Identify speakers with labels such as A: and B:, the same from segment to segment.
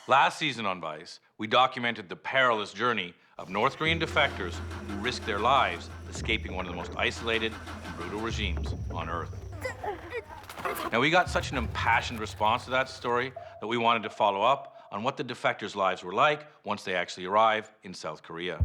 A: Last season on Vice, we documented the perilous journey of North Korean defectors who risked their lives escaping one of the most isolated and brutal regimes on Earth. Now, we got such an impassioned response to that story that we wanted to follow up on what the defectors' lives were like once they actually arrive in South Korea.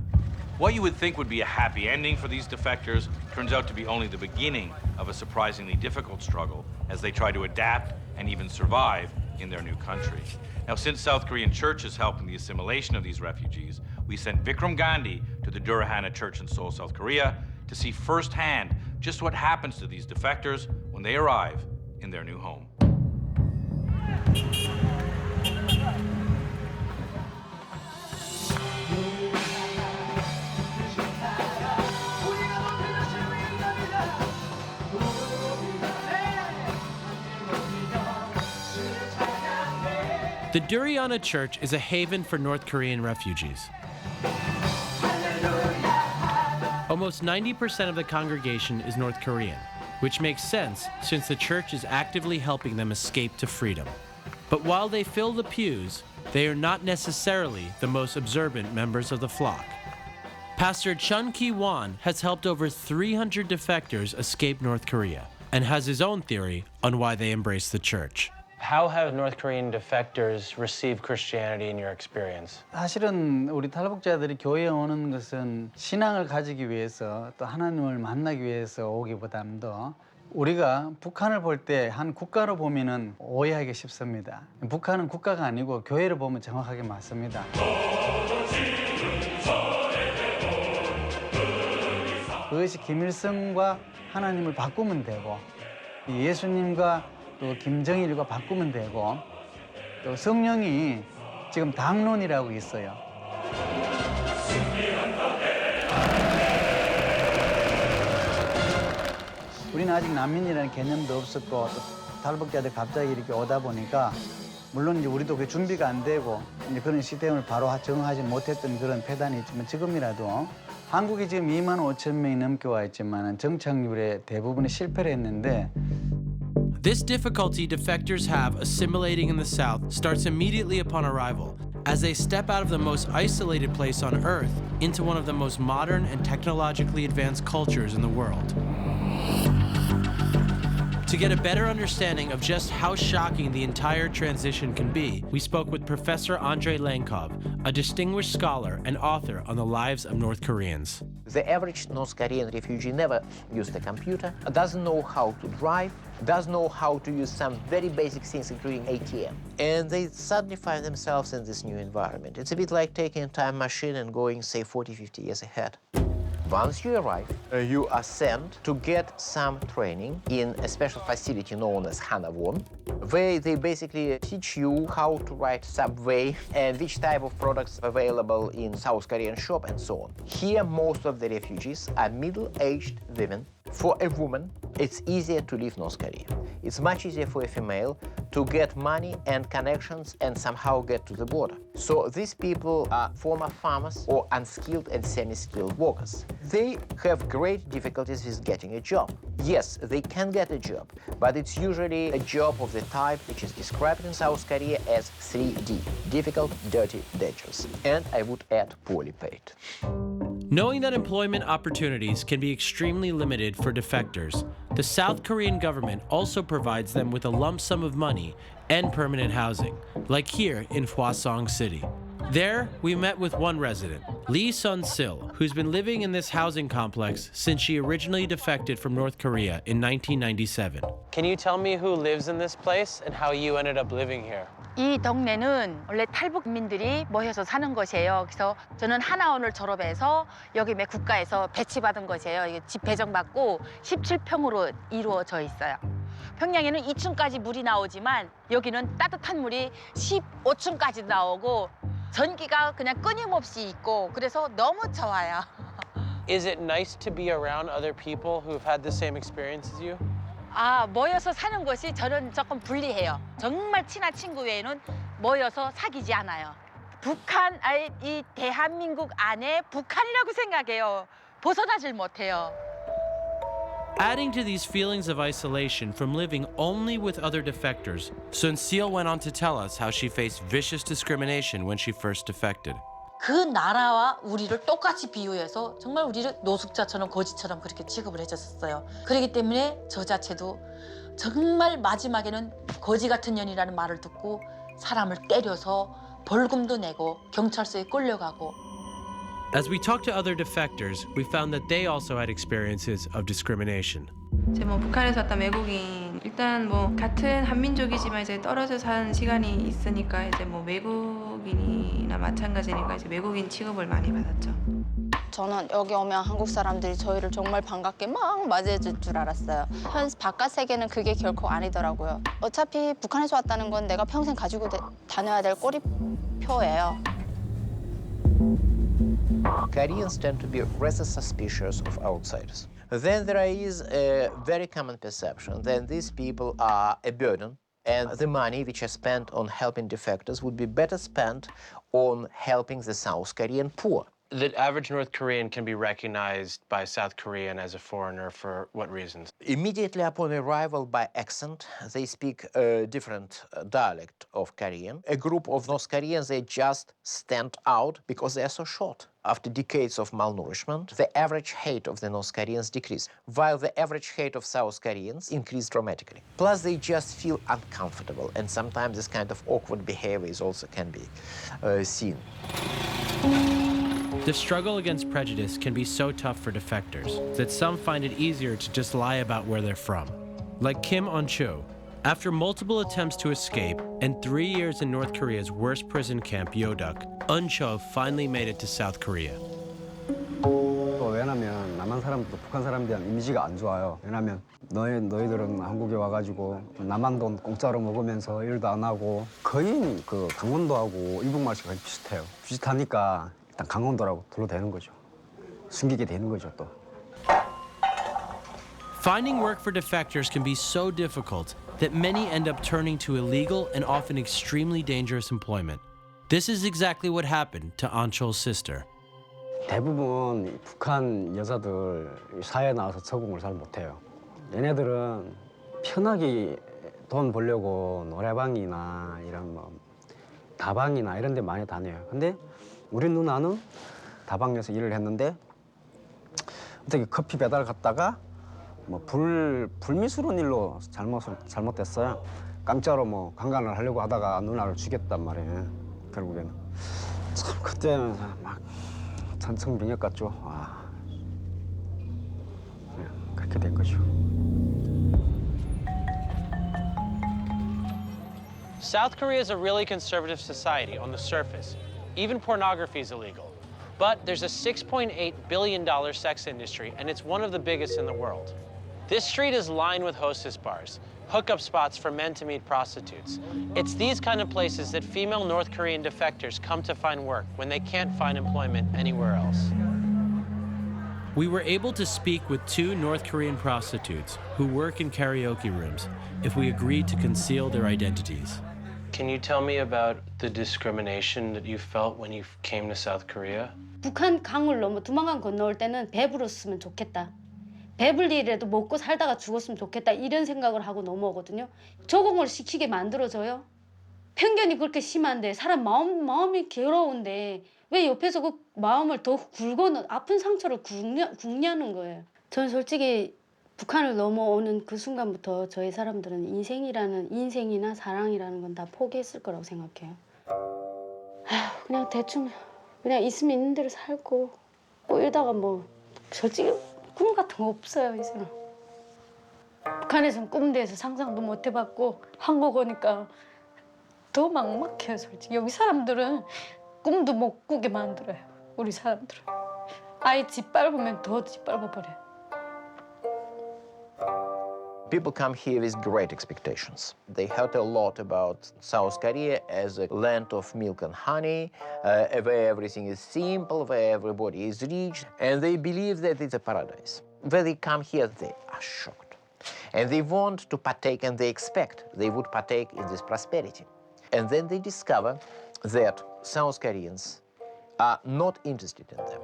A: What you would think would be a happy ending for these defectors turns out to be only the beginning of a surprisingly difficult struggle as they try to adapt and even survive in their new country. Now, since South Korean churches helped in the assimilation of these refugees, we sent Vikram Gandhi to the Durahana Church in Seoul, South Korea, to see firsthand just what happens to these defectors when they arrive in their new home.
B: The Durahana Church is a haven for North Korean refugees. Almost 90% of the congregation is North Korean, which makes sense since the church is actively helping them escape to freedom. But while they fill the pews, they are not necessarily the most observant members of the flock. Pastor Chun Ki-won has helped over 300 defectors escape North Korea and has his own theory on why they embrace the church. How have North Korean defectors received Christianity in your experience?
C: 사실은 우리 탈북자들이 교회에 오는 것은 신앙을 가지기 위해서 또 하나님을 만나기 위해서 오기보다도 우리가 북한을 볼 때 한 국가로 보면은 오해하기 쉽습니다. 북한은 국가가 아니고 교회를 보면 정확하게 맞습니다. 그것이 김일성과 하나님을 바꾸면 되고 예수님과 또 김정일과 바꾸면 되고 또 성령이 지금 당론이라고 있어요. 우리는 아직 난민이라는 개념도 없었고 또 탈북자들 갑자기 이렇게 오다 보니까 물론 이제 우리도 그 준비가 안 되고 이제 그런 시스템을 바로 정하지 못했던 그런 폐단이 있지만 지금이라도 한국이 지금 2만 5천 명이 넘게 와 있지만 정착률에 대부분이 실패를 했는데
B: This difficulty defectors have assimilating in the South starts immediately upon arrival, as they step out of the most isolated place on Earth into one of the most modern and technologically advanced cultures in the world. To get a better understanding of just how shocking the entire transition can be, we spoke with Professor Andrei Lankov, a distinguished scholar and author on the lives of North Koreans.
D: The average North Korean refugee never used a computer, doesn't know how to drive, doesn't know how to use some very basic things, including ATM. And they suddenly find themselves in this new environment. It's a bit like taking a time machine and going, say, 40, 50 years ahead. Once you arrive, you are sent to get some training in a special facility known as Hanawon, where they basically teach you how to ride subway and which type of products are available in South Korean shop and so on. Here, most of the refugees are middle-aged women. For a woman, it's easier to leave North Korea. It's much easier for a female to get money and connections and somehow get to the border. So these people are former farmers or unskilled and semi-skilled workers. They have great difficulties with getting a job. Yes, they can get a job, but it's usually a job of the type which is described in South Korea as 3D, difficult, dirty, dangerous. And I would add poorly paid.
B: Knowing that employment opportunities can be extremely limited for defectors, the South Korean government also provides them with a lump sum of money and permanent housing, like here in Hwasong City. There, we met with one resident, Lee Sun-sil, who's been living in this housing complex since she originally defected from North Korea in 1997. Can you tell me who lives in this place and how you ended up living here?
E: 이 동네는 원래 탈북민들이 모여서 사는 것이에요. 그래서 저는 하나원을 졸업해서 여기 국가에서 배치받은 것이에요. 이게 집 배정받고 17평으로 이루어져 있어요. 평양에는 2층까지 물이 나오지만 여기는 따뜻한 물이 15층까지 나오고 전기가 그냥 끊임없이 있고 그래서 너무 좋아요.
B: Is it nice to be around other people who've had the same experience as you?
E: 모여서 사는 것이 저는 조금 불리해요. 정말 친한 친구 외에는 모여서 사귀지 않아요. 북한, 이 대한민국 안에 북한이라고 생각해요. 벗어나질 못해요.
B: Adding to these feelings of isolation from living only with other defectors, Sun Sil went on to tell us how she faced vicious discrimination when she first defected.
E: 그 나라와 우리를 똑같이 비유해서 정말 우리를 노숙자처럼 거지처럼 그렇게 취급을 해줬었어요. 그렇기 때문에 저 자체도 정말 마지막에는 거지 같은 년이라는 말을 듣고 사람을 때려서 벌금도 내고 경찰서에 끌려가고.
B: As we talked to other defectors, we found that they also had experiences of discrimination.
F: 이제 뭐 북한에서 왔던 외국인 일단 뭐 같은 한민족이지만 이제 떨어져 사는 시간이 있으니까 이제 뭐 외국인이나 마찬가지니까 이제 외국인 취급을 많이 받았죠.
G: 저는 여기 오면 한국 사람들이 저희를 정말 반갑게 막 맞이해줄 줄 알았어요. 바깥 세계는 그게 결코 아니더라고요. 어차피 북한에서 왔다는 건 내가 평생 가지고 다녀야 될 꼬리표예요.
D: Koreans tend to be rather suspicious of outsiders. Then there is a very common perception that these people are a burden, and the money which is spent on helping defectors would be better spent on helping the South Korean poor.
B: The average North Korean can be recognized by South Korean as a foreigner for what reasons?
D: Immediately upon arrival by accent, they speak a different dialect of Korean. A group of North Koreans, they just stand out because they are so short. After decades of malnourishment, the average height of the North Koreans decreased, while the average height of South Koreans increased dramatically. Plus, they just feel uncomfortable, and sometimes this kind of awkward behavior is also can be seen.
B: The struggle against prejudice can be so tough for defectors that some find it easier to just lie about where they're from. Like Kim On-cho. After multiple attempts to escape and 3 years in North Korea's worst prison camp, Yodok, Un-cho finally made it to South Korea.
C: 왜냐면 남한 사람도 북한 사람에 대한 이미지가 안 좋아요. 왜냐면 너희들은 한국에 와가지고 남한 돈 공짜로 먹으면서 일도 안 하고 거의 그 강원도하고 이북말씨가 거의 비슷해요. 비슷하니까 일단 강원도라고 둘러대는 거죠. 숨기게 되는 거죠 또.
B: Finding work for defectors can be so difficult that many end up turning to illegal and often extremely dangerous employment. This is exactly what happened to An-cho's sister.
C: 대부분 북한 여자들 사회에 나와서 적응을 잘 못해요. 얘네들은 편하게 돈 벌려고 노래방이나 이런 뭐 다방이나 이런 데 많이 다녀요. 근데 우리 누나는 다방에서 일을 했는데 어떻게 커피 배달 갔다가 뭐 불미스러운 일로 잘못됐어요. 깜짝으로 뭐 강간을 하려고 하다가 누나를 죽였단 말이에요. 결국에는 참 그때는 막 천성명역 같죠. 와, 그렇게 된 거죠.
B: South Korea is a really conservative society on the surface. Even pornography is illegal. But there's a $6.8 billion sex industry, and it's one of the biggest in the world. This street is lined with hostess bars, hookup spots for men to meet prostitutes. It's these kind of places that female North Korean defectors come to find work when they can't find employment anywhere else. We were able to speak with 2 North Korean prostitutes who work in karaoke rooms if we agreed to conceal their identities. Can you tell me about the discrimination that you felt when you came to South Korea?
H: 북한 강을 넘어 두만강 건너올 때는 배불렀으면 좋겠다. 배불리라도 먹고 살다가 죽었으면 좋겠다. 이런 생각을 하고 넘어오거든요. 적응을 시키게 만들어줘요. 편견이 그렇게 심한데 사람 마음이 괴로운데 왜 옆에서 그 마음을 더 아픈 상처를 굽냐는 거예요. 저는 솔직히 북한을 넘어오는 그 순간부터 저희 사람들은 인생이나 사랑이라는 건 다 포기했을 거라고 생각해요. 그냥 대충 그냥 있으면 있는 대로 살고 뭐 이러다가 뭐 솔직히 꿈 같은 거 없어요 이제는. 북한에서는 꿈에 대해서 상상도 못 해봤고 한국 오니까 더 막막해요 솔직히. 여기 사람들은 꿈도 못 꾸게 만들어요. 우리 사람들은 아예 짓밟으면 더 짓밟아버려요.
D: People come here with great expectations. They heard a lot about South Korea as a land of milk and honey, where everything is simple, where everybody is rich, and they believe that it's a paradise. When they come here, they are shocked. And they want to partake, and they expect they would partake in this prosperity. And then they discover that South Koreans are not interested in them.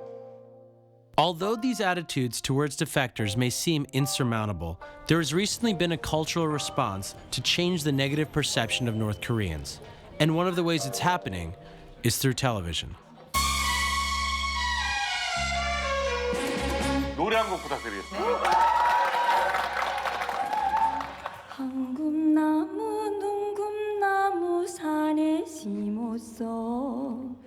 B: Although these attitudes towards defectors may seem insurmountable, there has recently been a cultural response to change the negative perception of North Koreans. And one of the ways it's happening is through television.
I: 노래 한 곡 부탁드리겠습니다.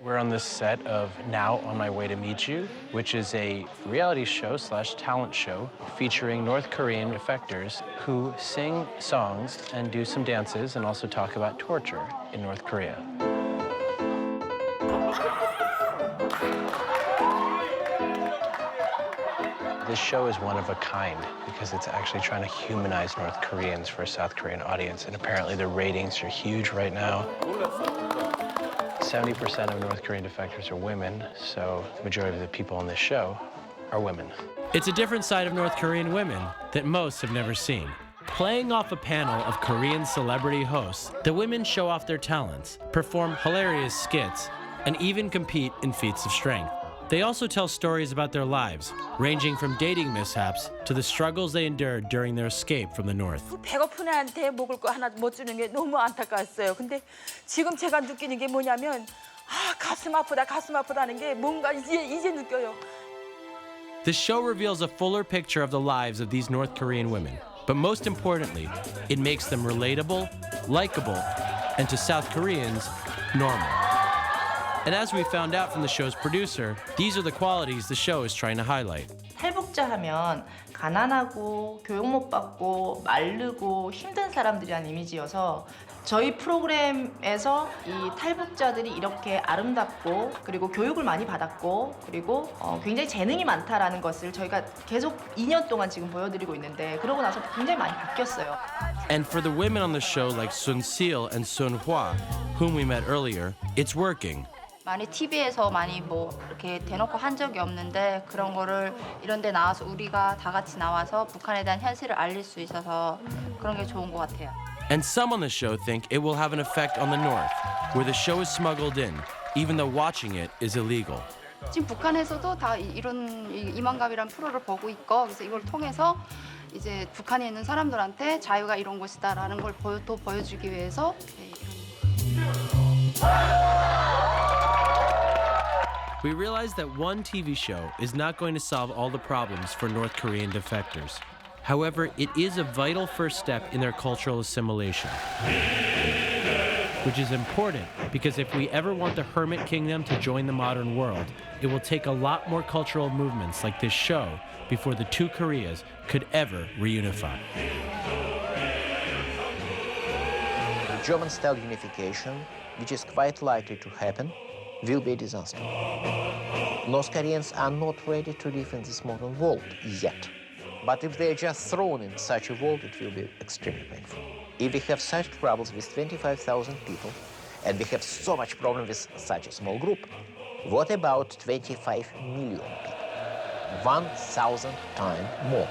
B: We're on this set of Now on My Way to Meet You, which is a reality show / talent show featuring North Korean defectors who sing songs and do some dances and also talk about torture in North Korea. This show is one of a kind because it's actually trying to humanize North Koreans for a South Korean audience, and apparently the ratings are huge right now. 70% of North Korean defectors are women, so the majority of the people on this show are women. It's a different side of North Korean women that most have never seen. Playing off a panel of Korean celebrity hosts, the women show off their talents, perform hilarious skits, and even compete in feats of strength. They also tell stories about their lives, ranging from dating mishaps to the struggles they endured during their escape from the North.
J: 배고픈 애한테 먹을 거 하나 못 주는 게 너무 안타까웠어요. 근데 지금 제가 느끼는 게 뭐냐면 가슴 아프다는 게 뭔가 이제 느껴요.
B: The show reveals a fuller picture of the lives of these North Korean women, but most importantly, it makes them relatable, likable, and to South Koreans, normal. And as we found out from the show's producer, these are the qualities the show is trying to highlight.
K: 탈북자 하면 가난하고 교육 못 받고 마르고 힘든 사람들이란 이미지여서 저희 프로그램에서 이 탈북자들이 이렇게 아름답고 그리고 교육을 많이 받았고 그리고 굉장히 재능이 많다라는 것을 저희가 계속 2년 동안 지금 보여드리고 있는데 그러고 나서 굉장히 많이 바뀌었어요.
B: And for the women on the show like Sun Sil and Sun Hwa, whom we met earlier, it's working.
G: 많이 TV에서 많이 뭐 이렇게 대놓고 한 적이 없는데 그런 거를 이런 데 나와서 우리가 다 같이 나와서 북한에 대한 현실을 알릴 수 있어서 그런 게 좋은 것 같아요.
B: And some on the show think it will have an effect on the North, where the show is smuggled in, even though watching it is illegal.
G: 지금 북한에서도 다 이런 이만갑이란 프로를 보고 있고 그래서 이걸 통해서 이제 북한에 있는 사람들한테 자유가 이런 곳이다라는 걸 또 보여주기 위해서
B: We realize that one TV show is not going to solve all the problems for North Korean defectors. However, it is a vital first step in their cultural assimilation. Which is important because if we ever want the Hermit Kingdom to join the modern world, it will take a lot more cultural movements like this show before the two Koreas could ever reunify.
D: German-style unification, which is quite likely to happen, will be a disaster. North Koreans are not ready to live in this modern world yet. But if they are just thrown in such a world, it will be extremely painful. If we have such troubles with 25,000 people, and we have so much problem with such a small group, what about 25 million people? 1,000 times more.